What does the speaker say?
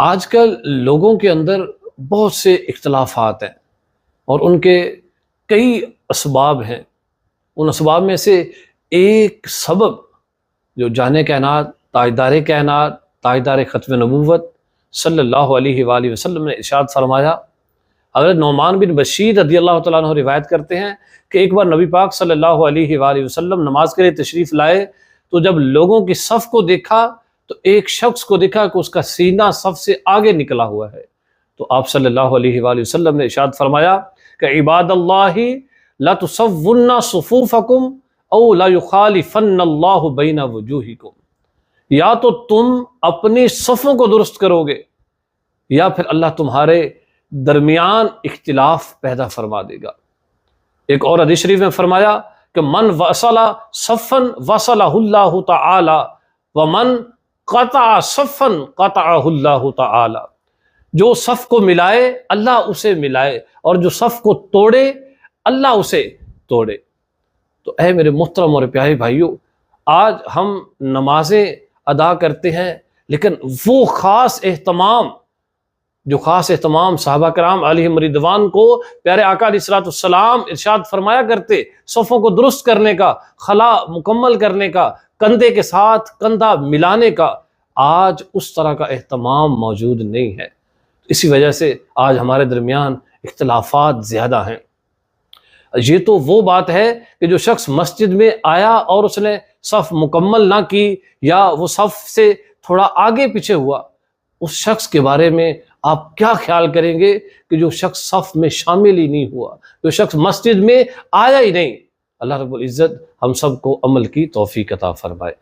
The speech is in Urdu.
آج کل لوگوں کے اندر بہت سے اختلافات ہیں اور ان کے کئی اسباب ہیں۔ ان اسباب میں سے ایک سبب جو جان کائنات، تاجدار ختم نبوت صلی اللہ علیہ وآلہ وسلم نے ارشاد فرمایا، حضرت نعمان بن بشیر رضی اللہ تعالیٰ عنہ روایت کرتے ہیں کہ ایک بار نبی پاک صلی اللہ علیہ وآلہ وسلم نماز کے لیے تشریف لائے تو جب لوگوں کی صف کو دیکھا تو ایک شخص کو دیکھا کہ اس کا سینہ صف سے آگے نکلا ہوا ہے۔ تو آپ صلی اللہ علیہ وآلہ وسلم نے ارشاد فرمایا کہ عباد اللہ لا تصون صفوفکم او لا یخالفن اللہ بین وجوہکم، یا تو تم اپنی صفوں کو درست کرو گے یا پھر اللہ تمہارے درمیان اختلاف پیدا فرما دے گا۔ ایک اور حدیث شریف میں فرمایا کہ من وصل صفا وصلہ اللہ تعالی ومن قطع صفا قطعہ اللہ تعالی، جو صف کو ملائے اللہ اسے ملائے اور جو صف کو توڑے اللہ اسے توڑے۔ تو اے میرے محترم اور پیارے بھائیوں، آج ہم نمازیں ادا کرتے ہیں لیکن وہ خاص اہتمام صحابہ کرام علیہم رضوان کو پیارے آقا علیہ الصلوۃ والسلام ارشاد فرمایا کرتے، صفوں کو درست کرنے کا، خلا مکمل کرنے کا، کندھے کے ساتھ کندھا ملانے کا، آج اس طرح کا اہتمام موجود نہیں ہے۔ اسی وجہ سے آج ہمارے درمیان اختلافات زیادہ ہیں۔ یہ تو وہ بات ہے کہ جو شخص مسجد میں آیا اور اس نے صف مکمل نہ کی یا وہ صف سے تھوڑا آگے پیچھے ہوا، اس شخص کے بارے میں آپ کیا خیال کریں گے کہ جو شخص صف میں شامل ہی نہیں ہوا، جو شخص مسجد میں آیا ہی نہیں۔ اللہ رب العزت ہم سب کو عمل کی توفیق عطا فرمائے۔